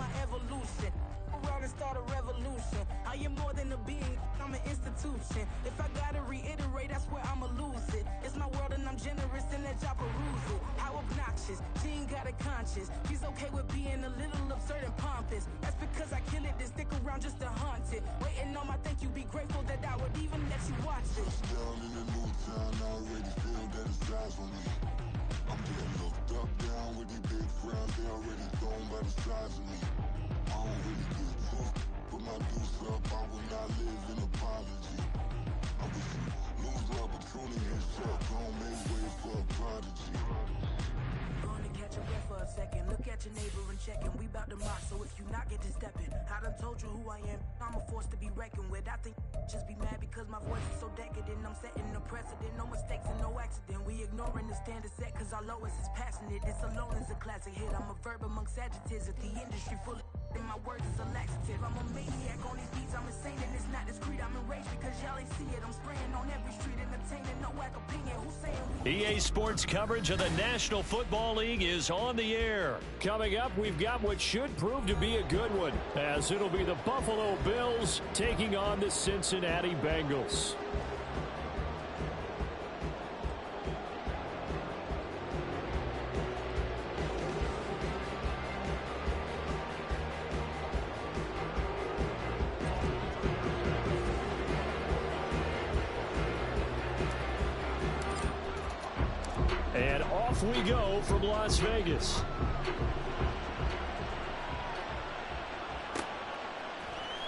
my evolution. Around and start a revolution. I am more than a being, I'm an institution. If I gotta reiterate, I swear I'ma lose it. It's my world and I'm generous and let y'all peruse it. How obnoxious, she ain't got a conscience. She's okay with being a little absurd and pompous. That's because I kill it, then stick around just to haunt it. Waiting on my thank you, be grateful that I would even let you watch it. Down in the new town, I already feel that it's eyes on me. I'm getting looked up, down with these big frowns, they already thrown by the size of me. I don't really get tough, put my deuce up, I will not live in apology. I wish you lose the opportunity and shut, don't make way for a prodigy. Gonna catch a breath for a second, look at your neighbor and check him. We bout to mock, so if you not get to stepping. I done told you who I am, I'm a force to be reckoned with. I think just be mad because my voice is so decadent. I'm setting the precedent, no mistakes and no accident. We ignoring the standard set cause our lowest is passionate. This alone is a classic hit, I'm a verb amongst adjectives. If the industry full of and my words is a laxative. I'm a maniac on these beats, I'm insane and it's not discreet. I'm enraged because y'all ain't see it. I'm spraying on every street, entertaining, no whack opinion. Who's saying we... EA Sports coverage of the National Football League is on the air. Coming up, we've got what should prove to be a good one, as it'll be the Buffalo Bills taking on the Cincinnati Bengals. And off we go from Las Vegas.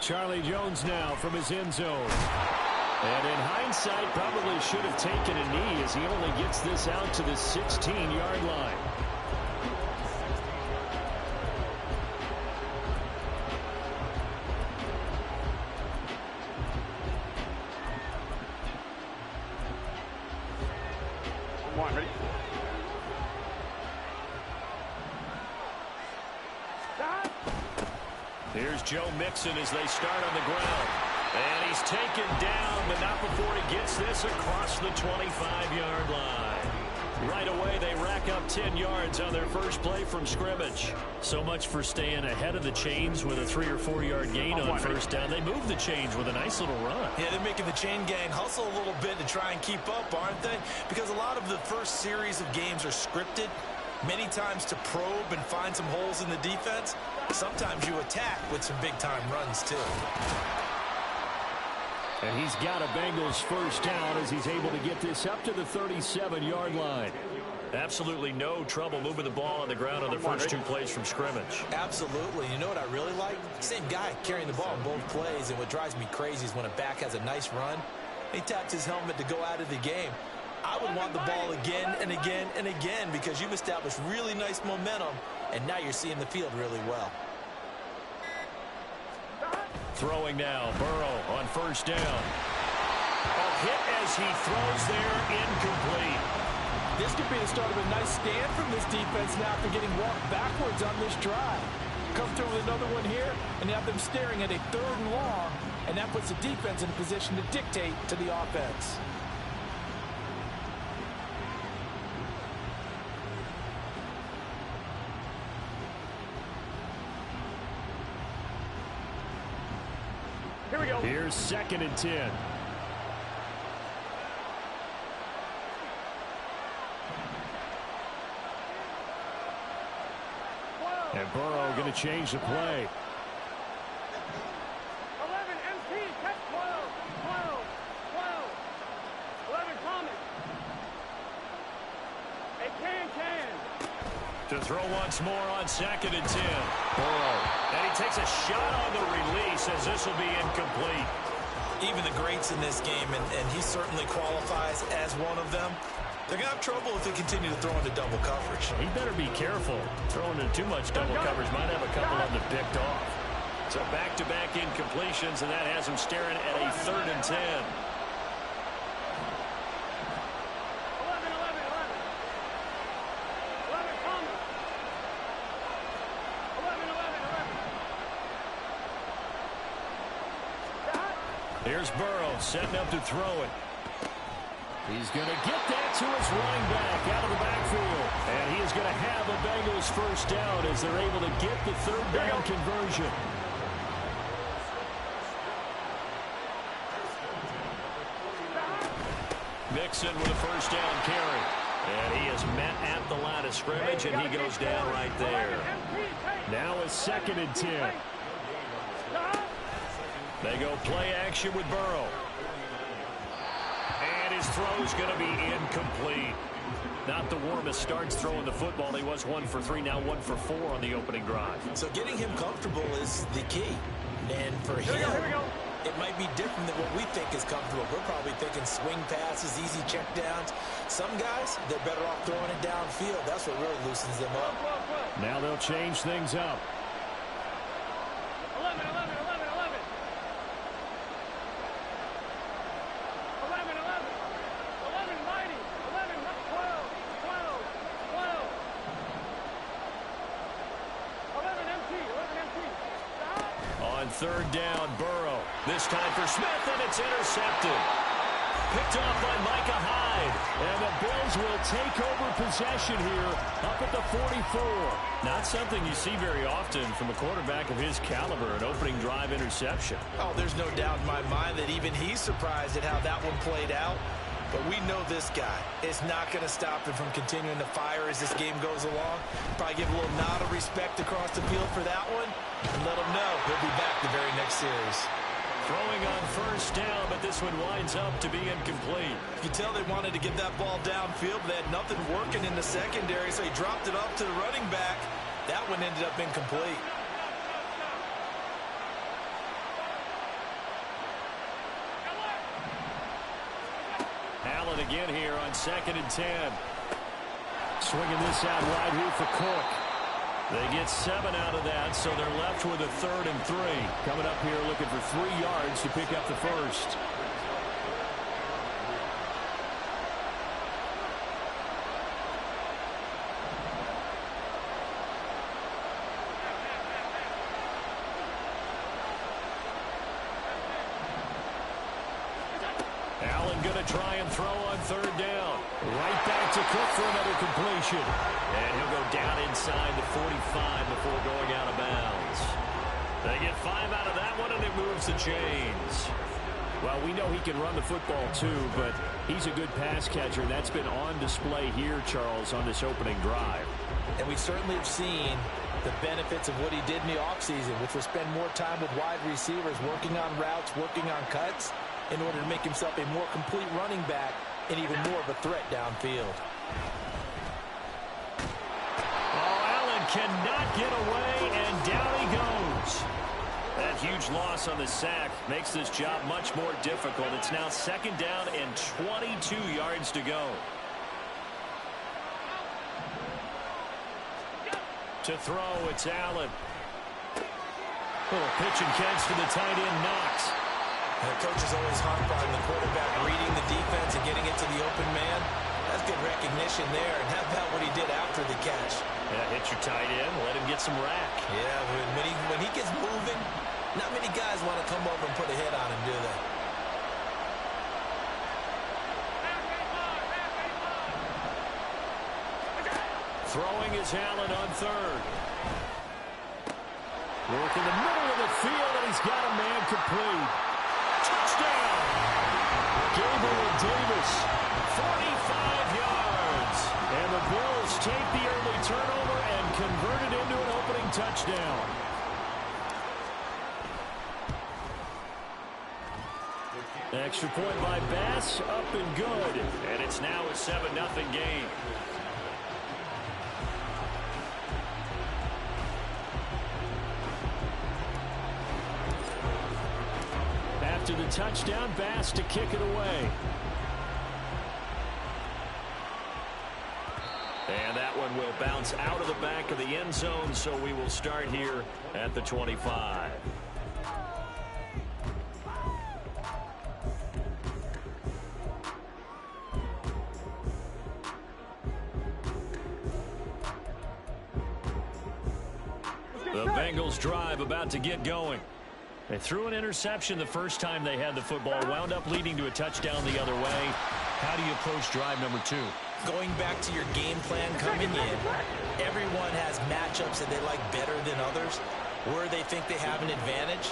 Charlie Jones now from his end zone. And in hindsight, probably should have taken a knee as he only gets this out to the 16-yard line. Come on, ready? Here's Joe Mixon as they start on the ground. And he's taken down, but not before he gets this across the 25-yard line. Right away, they rack up 10 yards on their first play from scrimmage. So much for staying ahead of the chains with a 3 or 4 yard gain on first down. They move the chains with a nice little run. Yeah, they're making the chain gang hustle a little bit to try and keep up, aren't they? Because a lot of the first series of games are scripted, many times to probe and find some holes in the defense. Sometimes you attack with some big-time runs, too. And he's got a Bengals first down as he's able to get this up to the 37-yard line. Absolutely no trouble moving the ball on the ground on the first 2 plays from scrimmage. Absolutely. You know what I really like? Same guy carrying the ball in both plays, and what drives me crazy is when a back has a nice run, he taps his helmet to go out of the game. I would want the ball again and again and again because you've established really nice momentum, and now you're seeing the field really well. Throwing now, Burrow on first down. A hit as he throws there, incomplete. This could be the start of a nice stand from this defense now after getting walked backwards on this drive. Come through with another one here and have them staring at a 3rd and long, and that puts the defense in a position to dictate to the offense. Here we go. Here's 2nd and 10. And Burrow going to change the play. 11, MT, catch 12, 12, 12, 11, Thomas. Hey, can. To throw once more on 2nd and 10. Burrow. And he takes a shot on the release as this will be incomplete. Even the greats in this game, and he certainly qualifies as one of them, they're going to have trouble if they continue to throw into double coverage. He better be careful. Throwing into too much double coverage might have a couple of them picked off. So back-to-back incompletions, and that has him staring at a 3rd and 10. 11, Thomas. 11. Here's Burrow setting up to throw it. He's going to get that to his running back out of the backfield. And he is going to have a Bengals first down as they're able to get the third down conversion. Mixon with a first down carry. And he is met at the line of scrimmage, and he goes down right there. Now it's 2nd and 10. They go play action with Burrow. And his throw is going to be incomplete. Not the warmest starts throwing the football. He was 1 for 3, now 1 for 4 on the opening drive. So getting him comfortable is the key. And for him, it might be different than what we think is comfortable. We're probably thinking swing passes, easy checkdowns. Some guys, they're better off throwing it downfield. That's what really loosens them up. Now they'll change things up. 11, 11, 11, 11. 11, 11. 11, mighty. 11, 12, 12, 12. 11 empty, 11 empty. On third down, Burrow. This time for Smith, and it's intercepted. Picked off by Micah Hyde. And the Bills will take over possession here up at the 44. Not something you see very often from a quarterback of his caliber, an opening drive interception. Oh, there's no doubt in my mind that even he's surprised at how that one played out. But we know this guy is not going to stop him from continuing to fire as this game goes along. Probably give a little nod of respect across the field for that one. And let him know he'll be back the very next series. Throwing on first down, but this one winds up to be incomplete. You can tell they wanted to get that ball downfield, but they had nothing working in the secondary, so he dropped it off to the running back. That one ended up incomplete. Allen again here on 2nd and 10. Swinging this out wide here for Cook. They get 7 out of that, so they're left with a 3rd and 3. Coming up here looking for 3 yards to pick up the first. Allen going to try and throw on 3rd down. Right back to Cook for another completion. And he'll go down inside the 45 before going out of bounds. They get 5 out of that one, and it moves the chains. Well, we know he can run the football too, but he's a good pass catcher. That's been on display here, Charles, on this opening drive. And we certainly have seen the benefits of what he did in the offseason, which was spend more time with wide receivers, working on routes, working on cuts, in order to make himself a more complete running back and even more of a threat downfield. Oh, Allen cannot get away, and down he goes. That huge loss on the sack makes this job much more difficult. It's now 2nd down and 22 yards to go. To throw, it's Allen. Little pitch and catch for the tight end, Knox. The coach is always harp on the quarterback reading the defense and getting it to the open man. That's good recognition there. And how about what he did after the catch? Yeah, hit your tight end, let him get some rack. Yeah, when he gets moving, not many guys want to come over and put a hit on him, do they? Throwing is Allen on 3rd. Work in the middle of the field, and he's got a man complete. Touchdown! Gabriel Davis, 45 yards. And the Bills take the early turnover and convert it into an opening touchdown. Extra point by Bass, up and good. And it's now a 7-0 game. After the touchdown, Bass to kick it away. And that one will bounce out of the back of the end zone, so we will start here at the 25. The Bengals drive about to get going. They threw an interception the first time they had the football, wound up leading to a touchdown the other way. How do you approach drive number 2? Going back to your game plan coming in, everyone has matchups that they like better than others. Where they think they have an advantage,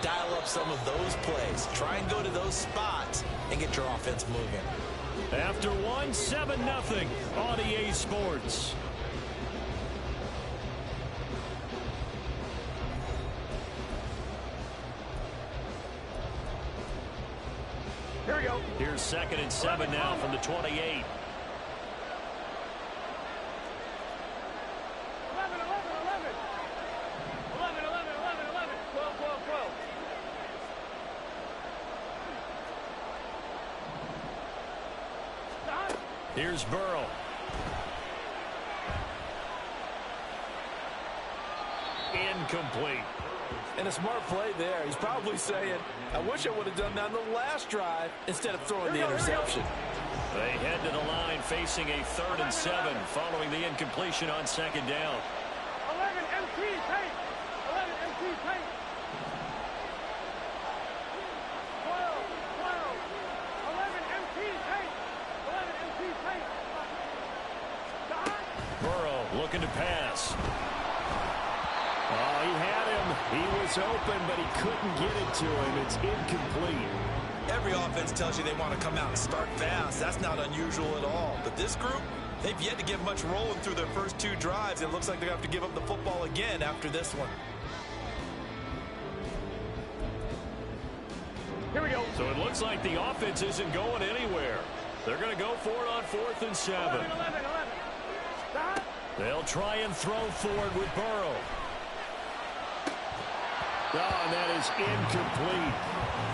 dial up some of those plays. Try and go to those spots and get your offense moving. After one, 7-0 on EA Sports. Here we go. Here's 2nd and 7 now from the 28. 11, 11, 11, 11, 11, 11, 11, 12, 12, 12. Stop. Here's Burrow. Incomplete. And a smart play there. He's probably saying, I wish I would have done that on the last drive instead of throwing the interception. They head to the line facing a 3rd and 7 following the incompletion on 2nd down. 11 MT tape. 11 MT tape. 12, 12. 11 MT tape. 11 MT tape. Stop. Burrow looking to pass. Oh, he had him. He was open, but he couldn't get it to him. It's incomplete. Every offense tells you they want to come out and start fast. That's not unusual at all. But this group, they've yet to get much rolling through their first 2 drives. It looks like they're going to have to give up the football again after this one. Here we go. So it looks like the offense isn't going anywhere. They're going to go for it on 4th and 7. 11, 11, 11. Stop. They'll try and throw for it with Burrow. Oh, and that is incomplete.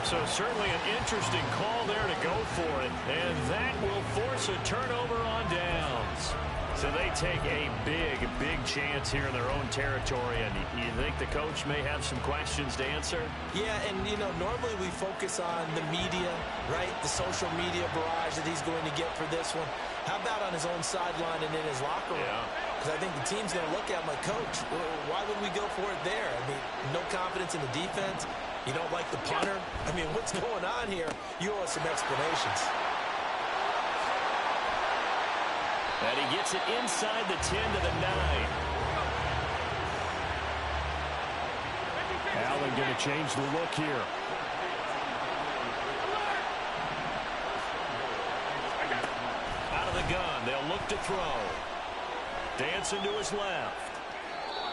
So certainly an interesting call there to go for it. And that will force a turnover on downs. So they take a big, big chance here in their own territory. And you think the coach may have some questions to answer? Yeah, and, you know, normally we focus on the media, right? The social media barrage that he's going to get for this one. How about on his own sideline and in his locker room? Yeah. Because I think the team's going to look at him like, Coach, why would we go for it there? I mean, no confidence in the defense. You don't like the punter. I mean, what's going on here? You owe us some explanations. And he gets it inside the 10 to the 9. Allen going to change the look here. Out of the gun, they'll look to throw. Dancing to his left.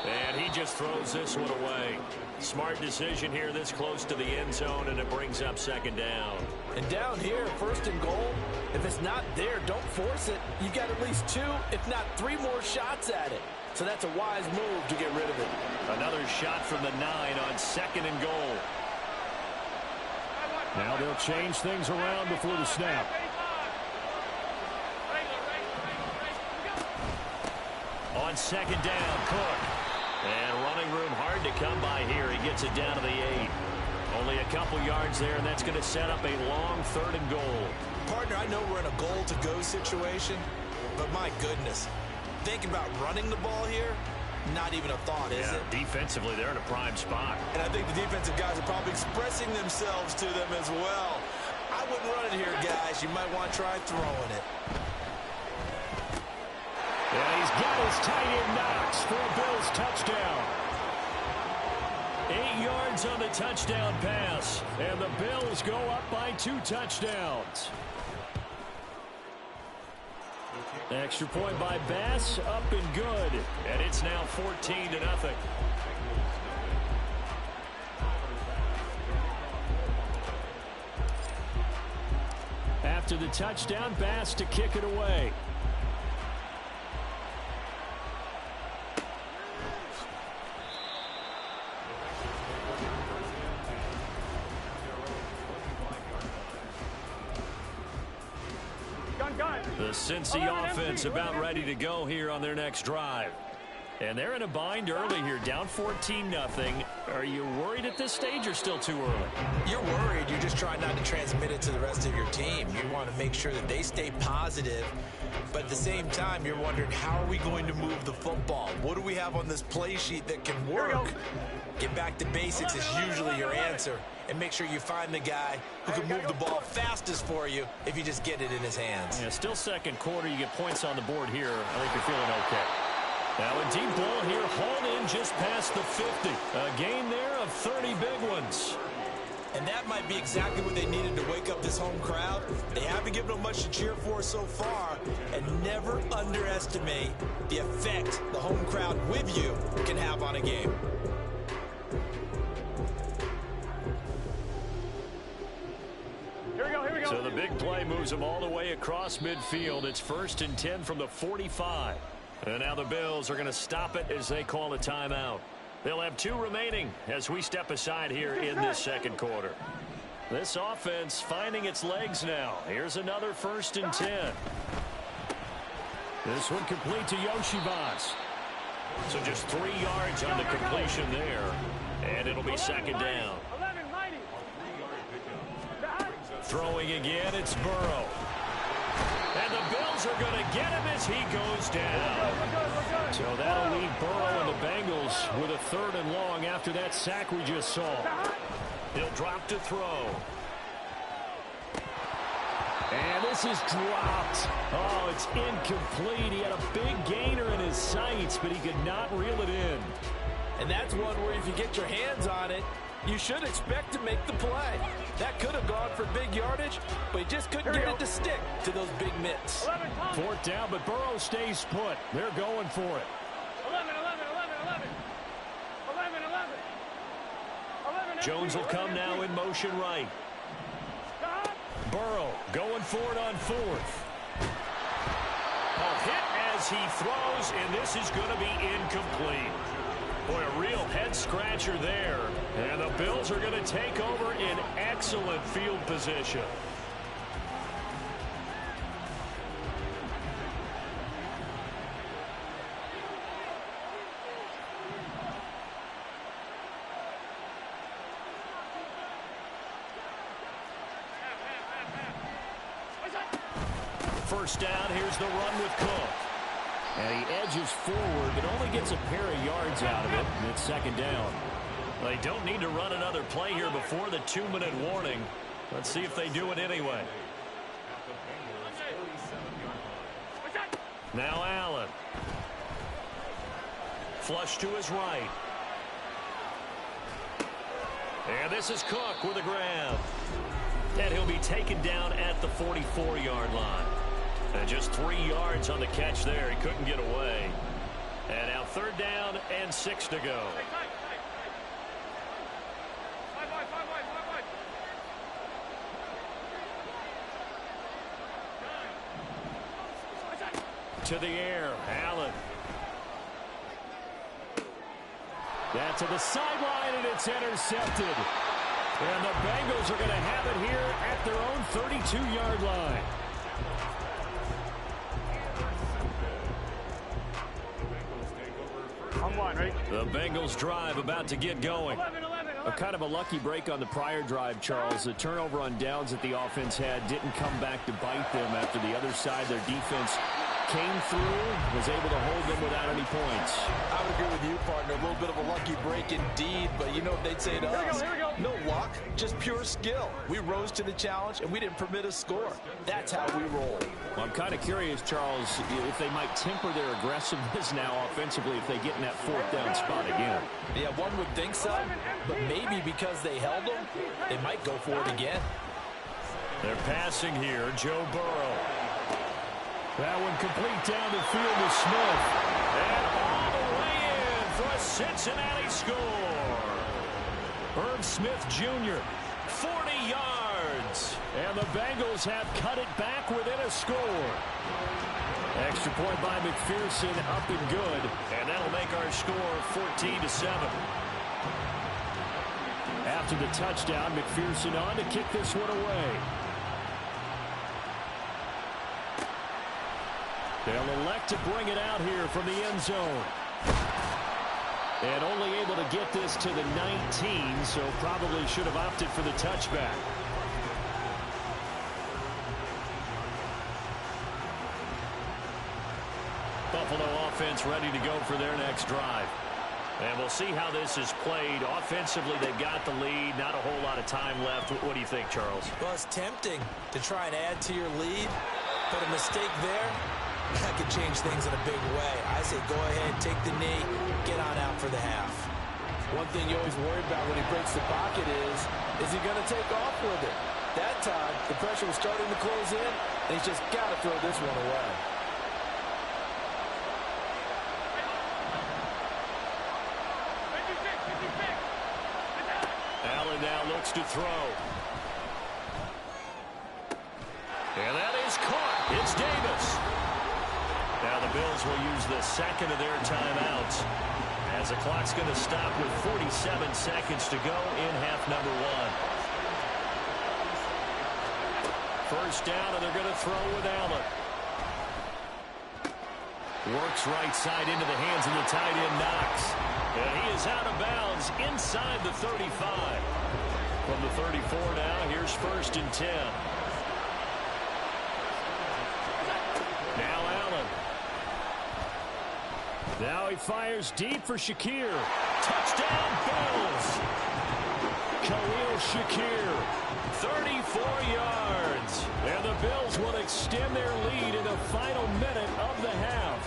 And he just throws this one away. Smart decision here this close to the end zone, and it brings up 2nd down. And down here, 1st and goal, if it's not there, don't force it. You've got at least 2, if not 3 more shots at it. So that's a wise move to get rid of it. Another shot from the 9 on 2nd and goal. Now they'll change things around before the snap. On 2nd down, Cook. And running room hard to come by here. He gets it down to the 8. Only a couple yards there, and that's going to set up a long 3rd and goal. Partner, I know we're in a goal-to-go situation, but my goodness, think about running the ball here, not even a thought, is it? Defensively, they're in a prime spot. And I think the defensive guys are probably expressing themselves to them as well. I wouldn't run it here, guys. You might want to try throwing it. And he's got his tight end Knox for a Bills touchdown. 8 yards on the touchdown pass, and the Bills go up by 2 touchdowns. Extra point by Bass, up and good, and it's now 14-0. After the touchdown, Bass to kick it away. The Cincy offense about ready to go here on their next drive. And they're in a bind early here, down 14-0. Are you worried at this stage or still too early? You're worried. You're just trying not to transmit it to the rest of your team. You want to make sure that they stay positive. But at the same time, you're wondering, how are we going to move the football? What do we have on this play sheet that can work? Get back to basics is usually your answer. And make sure you find the guy who can move the ball fastest for you if you just get it in his hands. Yeah, still second quarter. You get points on the board here. I think you're feeling okay. Now a deep ball here, hauled in just past the 50. A gain there of 30 big ones. And that might be exactly what they needed to wake up this home crowd. They haven't given them much to cheer for so far. And never underestimate the effect the home crowd with you can have on a game. Here we go. So the big play moves them all the way across midfield. It's 1st and 10 from the 45. And now the Bills are going to stop it as they call a timeout. They'll have 2 remaining as we step aside here in this second quarter. This offense finding its legs now. Here's another 1st and 10. This one complete to Yoshibas. So just 3 yards on the completion there. And it'll be 2nd down. Throwing again, it's Burrow. And the Bills are going to get him as he goes down. So that'll leave Burrow and the Bengals with a 3rd and long after that sack we just saw. He'll drop to throw. And this is dropped. Oh, it's incomplete. He had a big gainer in his sights, but he could not reel it in. And that's one where if you get your hands on it, you should expect to make the play. That could have gone for big yardage, but he just couldn't get it to stick to those big mitts. 4th down, but Burrow stays put. They're going for it. 11. Jones will come now in motion right. Burrow going for it on 4th. A hit as he throws, and this is going to be incomplete. Boy, a real head-scratcher there. And the Bills are going to take over in excellent field position. First down, here's the run with Cook. And he edges forward, but only gets a pair of yards out of it, and it's 2nd down. They don't need to run another play here before the 2-minute warning. Let's see if they do it anyway. Now Allen. Flush to his right. And this is Cook with a grab. And he'll be taken down at the 44-yard line. And just 3 yards on the catch there. He couldn't get away. And now 3rd down and 6 to go. To the air, Allen. That's to the sideline, and it's intercepted. And the Bengals are going to have it here at their own 32-yard line. The Bengals drive about to get going. A kind of a lucky break on the prior drive, Charles. The turnover on downs that the offense had didn't come back to bite them after the other side. Their defense came through, was able to hold them without any points. I would agree with you, partner. A little bit of a lucky break indeed, but you know what they'd say to us? No luck, just pure skill. We rose to the challenge, and we didn't permit a score. That's how we roll. Well, I'm kind of curious, Charles, if they might temper their aggressiveness now offensively if they get in that 4th down spot again. Yeah, one would think so, but maybe because they held them, they might go for it again. They're passing here, Joe Burrow. That one complete down the field to Smith. And all the way in for a Cincinnati score. Herb Smith Jr., 40 yards. And the Bengals have cut it back within a score. Extra point by McPherson, up and good. And that'll make our score 14-7. After the touchdown, McPherson on to kick this one away. They'll elect to bring it out here from the end zone. And only able to get this to the 19, so probably should have opted for the touchback. Buffalo offense ready to go for their next drive. And we'll see how this is played. Offensively, they've got the lead. Not a whole lot of time left. What do you think, Charles? Well, it's tempting to try and add to your lead, but a mistake there, that could change things in a big way. I say go ahead, take the knee, get on out for the half. One thing you always worry about when he breaks the pocket is he going to take off with it? That time, the pressure was starting to close in, and he's just got to throw this one away. Now looks to throw. And that is caught. It's Davis. Now the Bills will use the second of their timeouts as the clock's going to stop with 47 seconds to go in half number one. First down, and they're going to throw with Allen. Works right side into the hands of the tight end, Knox. And he is out of bounds inside the 35. From the 34 now, here's 1st and 10. Now Allen. Now he fires deep for Shakir. Touchdown, Bills. Khalil Shakir, 34 yards. And the Bills will extend their lead in the final minute of the half.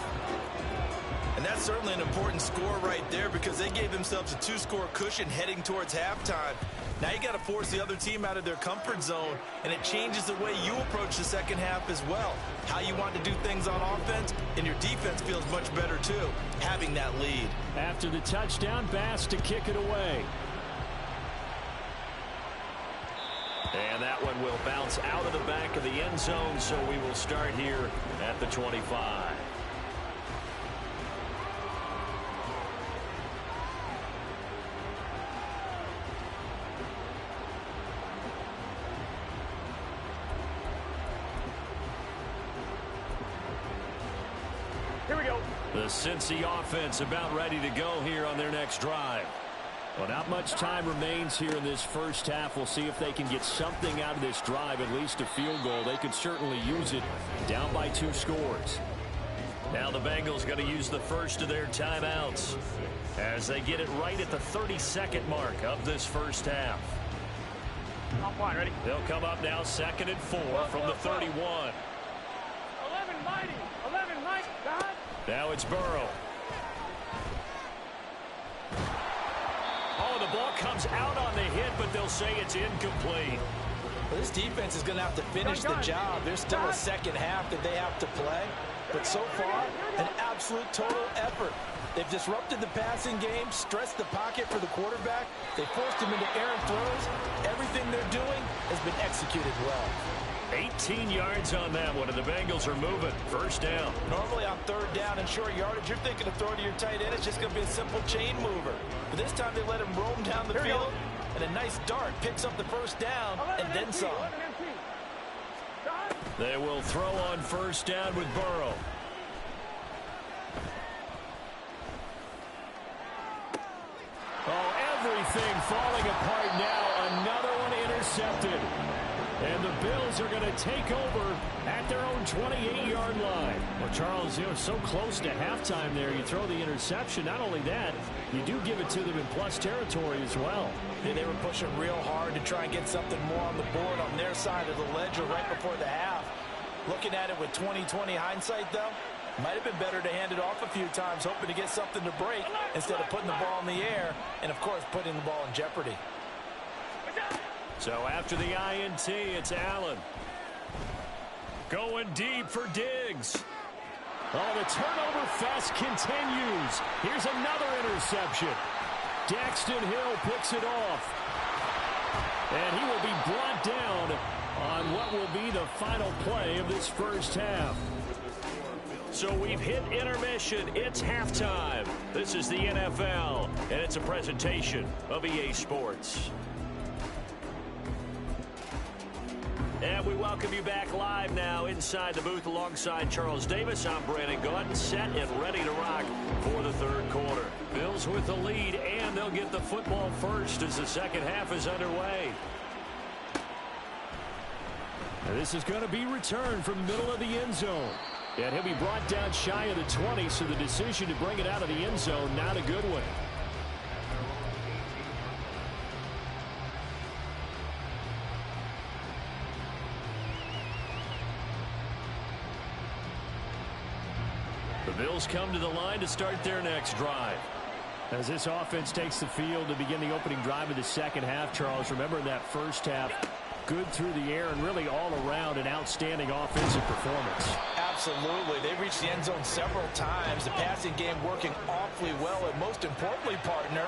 And that's certainly an important score right there because they gave themselves a 2-score cushion heading towards halftime. Now you got to force the other team out of their comfort zone, and it changes the way you approach the second half as well. How you want to do things on offense, and your defense feels much better too, having that lead. After the touchdown, Bass to kick it away. And that one will bounce out of the back of the end zone, so we will start here at the 25. Here we go. The Cincy offense about ready to go here on their next drive. Well, not much time remains here in this first half. We'll see if they can get something out of this drive, at least a field goal. They could certainly use it down by 2 scores. Now the Bengals going to use the first of their timeouts as they get it right at the 32nd mark of this first half. On point, ready? They'll come up now 2nd and 4 from the 31. 11 mighty. 11 mighty. God. Now it's Burrow. Oh, the ball comes out on the hit, but they'll say it's incomplete. Well, this defense is going to have to finish the job. There's still a second half that they have to play. But so far, an absolute total effort. They've disrupted the passing game, stressed the pocket for the quarterback. They forced him into errant throws. Everything they're doing has been executed well. 18 yards on that one, and the Bengals are moving. First down. Normally on 3rd down and short yardage, you're thinking of throwing to your tight end. It's just going to be a simple chain mover. But this time they let him roam down the field, and a nice dart picks up the first down and then some. They will throw on first down with Burrow. Oh, everything falling apart now. Another one intercepted. And the Bills are going to take over at their own 28-yard line. Well, Charles, you know, so close to halftime there. You throw the interception. Not only that, you do give it to them in plus territory as well. Yeah, they were pushing real hard to try and get something more on the board on their side of the ledger right before the half. Looking at it with 20/20 hindsight, though, might have been better to hand it off a few times, hoping to get something to break instead of putting the ball in the air and, of course, putting the ball in jeopardy. So after the INT, it's Allen. Going deep for Diggs. Oh, the turnover fest continues. Here's another interception. Daxton Hill picks it off. And he will be brought down on what will be the final play of this first half. So we've hit intermission. It's halftime. This is the NFL, and it's a presentation of EA Sports. And we welcome you back live now inside the booth alongside Charles Davis. I'm Brandon Gaudin, set and ready to rock for the third quarter. Bills with the lead, and they'll get the football first as the second half is underway. And this is going to be returned from the middle of the end zone. And he'll be brought down shy of the 20, so the decision to bring it out of the end zone, not a good one. The Bills come to the line to start their next drive. As this offense takes the field to begin the opening drive of the second half, Charles, remember in that first half, good through the air and really all around an outstanding offensive performance. Absolutely. They reached the end zone several times. The passing game working awfully well, and most importantly, partner.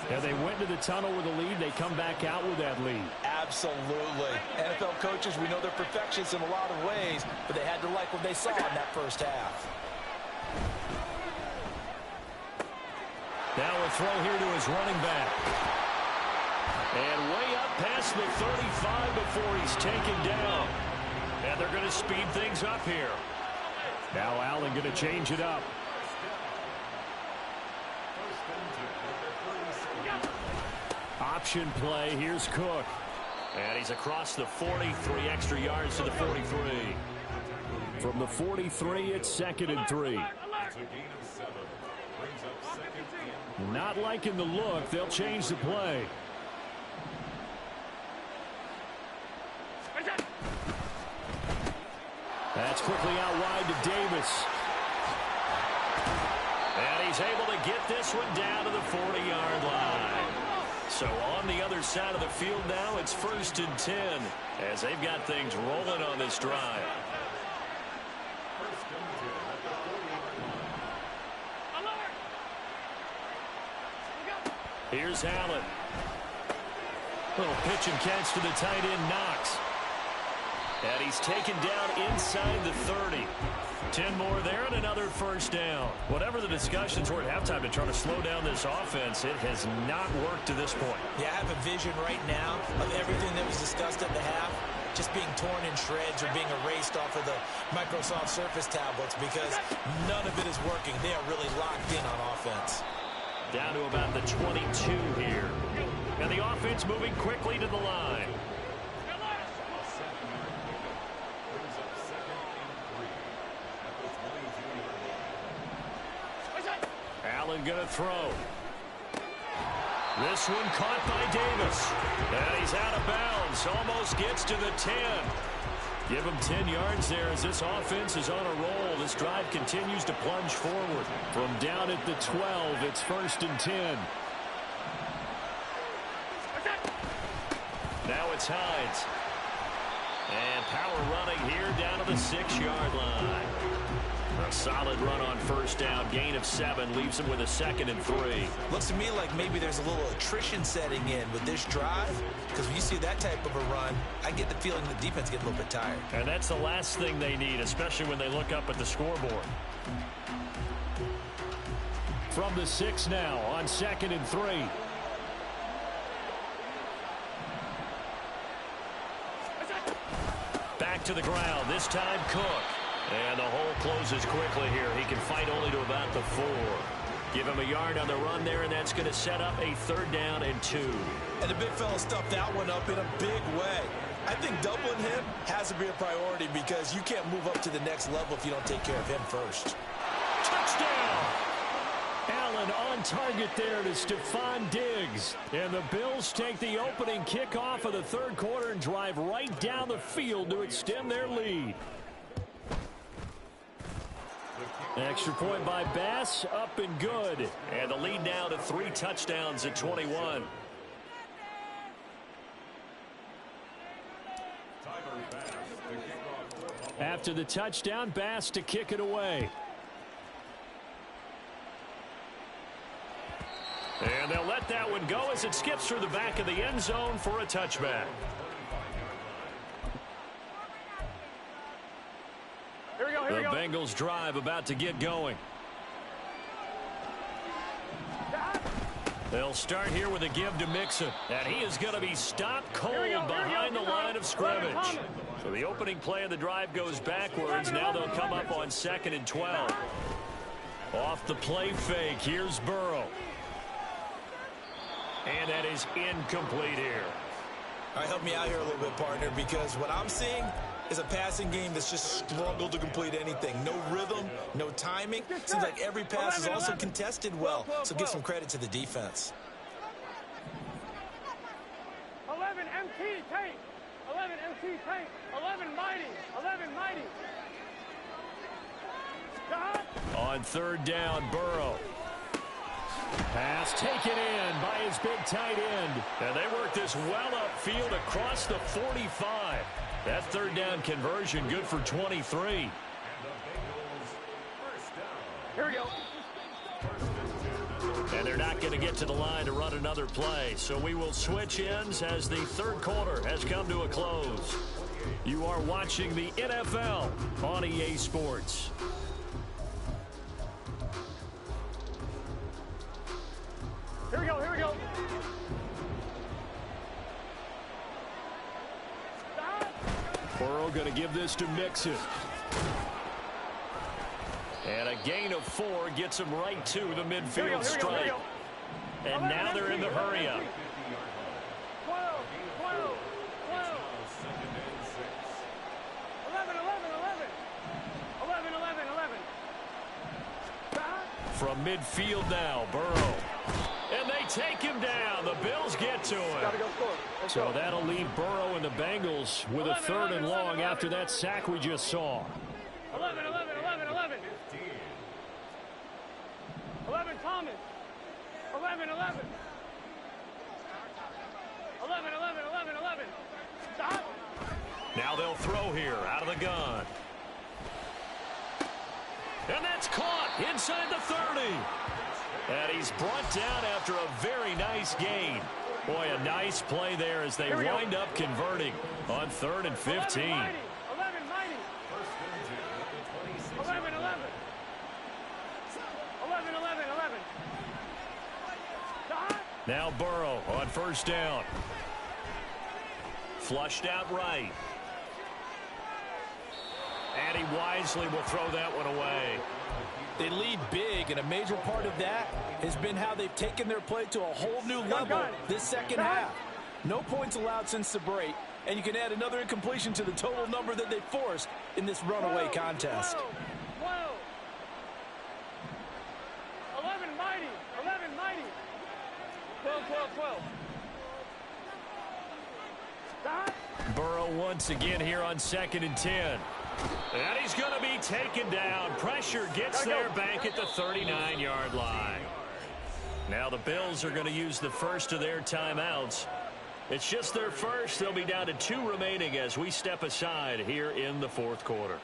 Yeah, they went to the tunnel with a lead. They come back out with that lead. Absolutely. NFL coaches, we know they're perfectionists in a lot of ways, but they had to like what they saw in that first half. Now a throw here to his running back. And way up past the 35 before he's taken down. And they're going to speed things up here. Now Allen going to change it up. Option play. Here's Cook. And he's across the 43, extra yards to the 43. From the 43, it's 2nd and 3. Not liking the look. They'll change the play. That's quickly out wide to Davis. And he's able to get this one down to the 40-yard line. So on the other side of the field now, it's 1st and 10 as they've got things rolling on this drive. Here's Allen. Little pitch and catch to the tight end, Knox. And he's taken down inside the 30. 10 more there and another first down. Whatever the discussions were at halftime to try to slow down this offense, it has not worked to this point. Yeah, I have a vision right now of everything that was discussed at the half just being torn in shreds or being erased off of the Microsoft Surface tablets because none of it is working. They are really locked in on offense. Down to about the 22 here. And the offense moving quickly to the line. Allen going to throw. This one caught by Davis. And he's out of bounds. Almost gets to the 10. Give him 10 yards there as this offense is on a roll. This drive continues to plunge forward. From down at the 12, it's 1st and 10. Now it's Hines. And power running here down to the 6-yard line. A solid run on first down. Gain of 7 leaves him with a 2nd and 3. Looks to me like maybe there's a little attrition setting in with this drive. Because when you see that type of a run, I get the feeling the defense gets a little bit tired. And that's the last thing they need, especially when they look up at the scoreboard. From the 6 now on 2nd and 3. Back to the ground. This time Cook. And the hole closes quickly here. He can fight only to about the 4. Give him a yard on the run there, and that's going to set up a 3rd down and 2. And the big fella stuffed that one up in a big way. I think doubling him has to be a priority because you can't move up to the next level if you don't take care of him first. Touchdown! Allen on target there to Stephon Diggs. And the Bills take the opening kickoff of the third quarter and drive right down the field to extend their lead. Extra point by Bass, up and good. And the lead now to 3 touchdowns at 21. After the touchdown, Bass to kick it away. And they'll let that one go as it skips through the back of the end zone for a touchback. The Bengals drive about to get going. They'll start here with a give to Mixon. And he is going to be stopped cold behind the line of scrimmage. So the opening play of the drive goes backwards. Now they'll come up on 2nd and 12. Off the play fake, here's Burrow. And that is incomplete here. All right, help me out here a little bit, partner, because what I'm seeing is a passing game that's just struggled to complete anything. No rhythm, no timing. Seems like every pass is also contested well, so give some credit to the defense. 11 MT tank. 11 MT tank. 11 mighty. 11 mighty. On 3rd down, Burrow. Pass taken in by his big tight end. And they work this well upfield across the 45. That 3rd down conversion good for 23. Here we go. And they're not going to get to the line to run another play. So we will switch ends as the 3rd quarter has come to a close. You are watching the NFL on EA Sports. Here we go, here we go. Burrow going to give this to Mixon. And a gain of 4 gets him right to the midfield stripe. And now they're in the hurry-up. 12, 12, 12. 11, 11, 11. 11, 11, 11. From midfield now, Burrow. And they take him down. The Bills get to him. So that'll leave Burrow and the Bengals with a 3rd and long after that sack we just saw. 11, 11, 11, 11. 11 Thomas. 11, 11. 11, 11, 11, 11. Stop. Now they'll throw here out of the gun. And that's caught inside the 30. And he's brought down after a very nice gain. Boy, a nice play there as they wind up converting on 3rd and 15. 11, mighty. 11, 11. 11, 11, 11. Now Burrow on 1st down. Flushed out right. And he wisely will throw that one away. They lead big, and a major part of that has been how they've taken their play to a whole new level this second half. No points allowed since the break, and you can add another incompletion to the total number that they forced in this runaway contest. 12. 11 mighty. 11 mighty. 12, 12, 12. Stop. Burrow once again here on 2nd and 10. And he's going to be taken down. Pressure gets there back at the 39-yard line. Now the Bills are going to use the first of their timeouts. It's just their first. They'll be down to 2 remaining as we step aside here in the 4th quarter.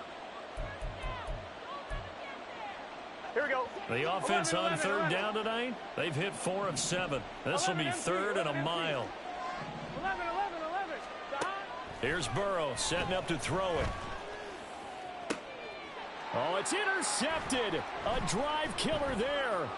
Here we go. The offense 11, on 3rd down tonight, they've hit 4 of 7. This will be 3rd and a mile. 11, 11, 11. Here's Burrow setting up to throw it. Oh, it's intercepted. A drive killer there.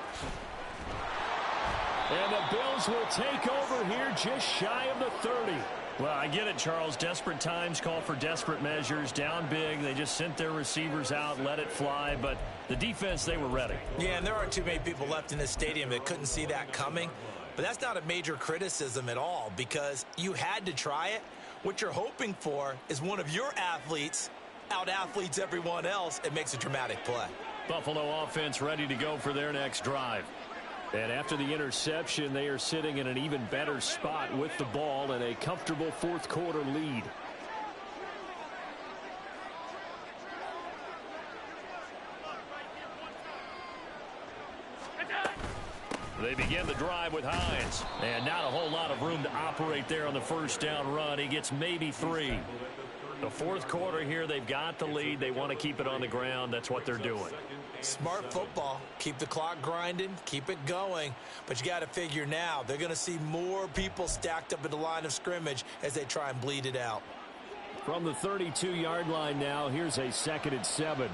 And the Bills will take over here just shy of the 30. Well, I get it, Charles. Desperate times call for desperate measures. Down big. They just sent their receivers out, let it fly. But the defense, they were ready. Yeah, and there aren't too many people left in this stadium that couldn't see that coming. But that's not a major criticism at all because you had to try it. What you're hoping for is one of your athletes out-athletes everyone else and makes a dramatic play. Buffalo offense ready to go for their next drive. And after the interception, they are sitting in an even better spot with the ball and a comfortable 4th quarter lead. They begin the drive with Hines. And not a whole lot of room to operate there on the 1st down run. He gets maybe 3. The 4th quarter here, they've got the lead. They want to keep it on the ground. That's what they're doing. Smart football. Keep the clock grinding. Keep it going. But you got to figure now, they're going to see more people stacked up at the line of scrimmage as they try and bleed it out. From the 32-yard line now, here's a 2nd and 7.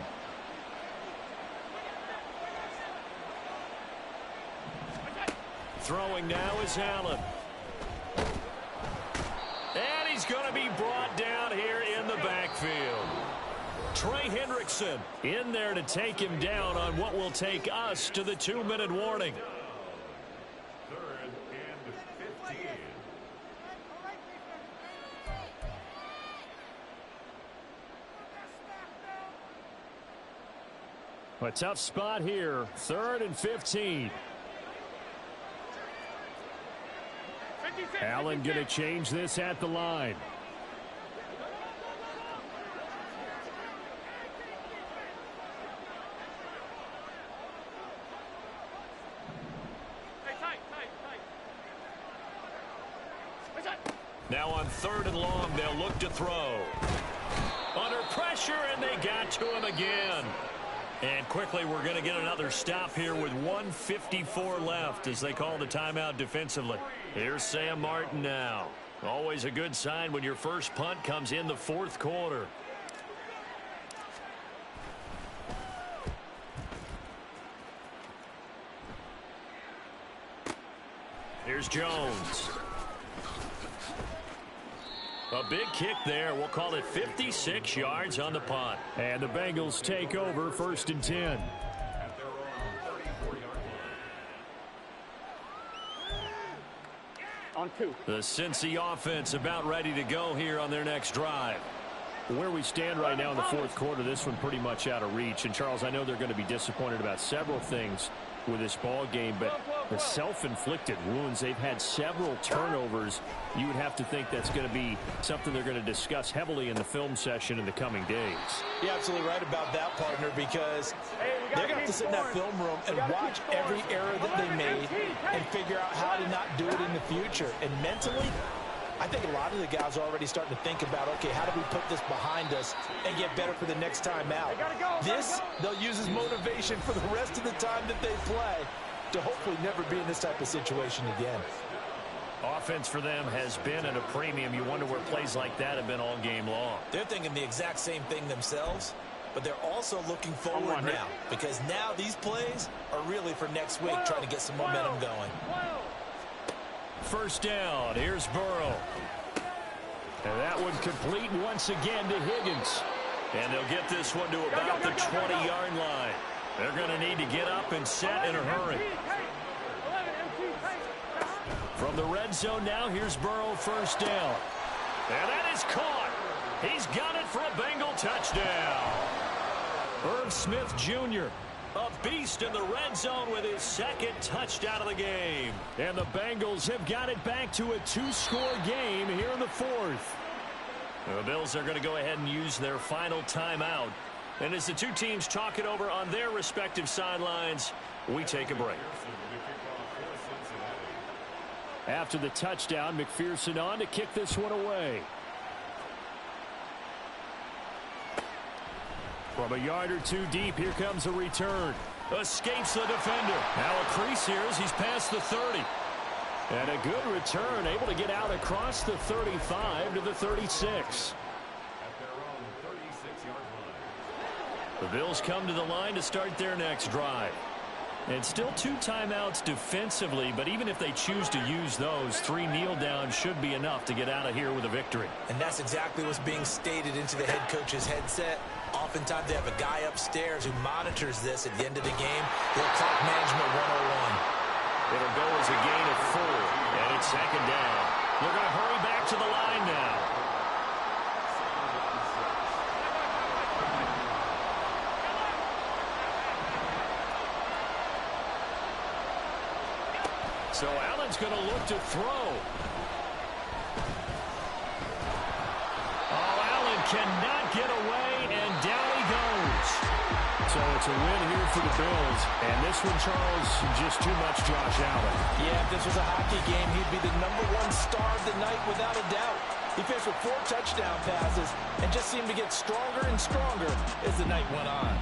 Throwing now is Allen. And he's going to be brought down here in the backfield. Trey Hendrickson in there to take him down on what will take us to the 2-minute warning. A tough spot here. 3rd and 15. Allen going to change this at the line. Now on 3rd and long, they'll look to throw. Under pressure, and they got to him again. And quickly, we're going to get another stop here with 1:54 left as they call the timeout defensively. Here's Sam Martin now. Always a good sign when your first punt comes in the 4th quarter. Here's Jones. A big kick there. We'll call it 56 yards on the punt. And the Bengals take over 1st and 10. On 2. The Cincy offense about ready to go here on their next drive. Where we stand right now in the 4th quarter, this one pretty much out of reach. And, Charles, I know they're going to be disappointed about several things with this ball game, but the self-inflicted wounds, they've had several turnovers. You would have to think that's going to be something they're going to discuss heavily in the film session in the coming days. You're absolutely right about that, partner, because they're going to have to sit in that film room and watch every error that they made and figure out how to not do it in the future. And mentally, I think a lot of the guys are already starting to think about, okay, how do we put this behind us and get better for the next time out? This, they'll use as motivation for the rest of the time that they play to hopefully never be in this type of situation again. Offense for them has been at a premium. You wonder where plays like that have been all game long. They're thinking the exact same thing themselves, but they're also looking forward now, because now these plays are really for next week, trying to get some momentum going. 1st down. Here's Burrow. And that one complete once again to Higgins. And they'll get this one to about the 20-yard line. They're going to need to get up and set in a hurry. From the red zone now, here's Burrow, 1st down. And that is caught. He's got it for a Bengal touchdown. Irv Smith Jr., a beast in the red zone with his 2nd touchdown of the game. And the Bengals have got it back to a 2-score game here in the 4th. The Bills are going to go ahead and use their final timeout. And as the two teams talk it over on their respective sidelines, we take a break. After the touchdown, McPherson on to kick this one away. From a yard or 2 deep, here comes a return. Escapes the defender. Now a crease here as he's past the 30. And a good return, able to get out across the 35 to the 36. The Bills come to the line to start their next drive. And still 2 timeouts defensively, but even if they choose to use those, 3 kneel downs should be enough to get out of here with a victory. And that's exactly what's being stated into the head coach's headset. Oftentimes they have a guy upstairs who monitors this at the end of the game. They'll clock management 101. It'll go as a gain of 4, and it's 2nd down. They're going to hurry back to the line now. So Allen's going to look to throw. Oh, Allen cannot get away, and down he goes. So it's a win here for the Bills. And this one, Charles, just too much Josh Allen. Yeah, if this was a hockey game, he'd be the #1 star of the night without a doubt. He finished with 4 touchdown passes and just seemed to get stronger and stronger as the night went on.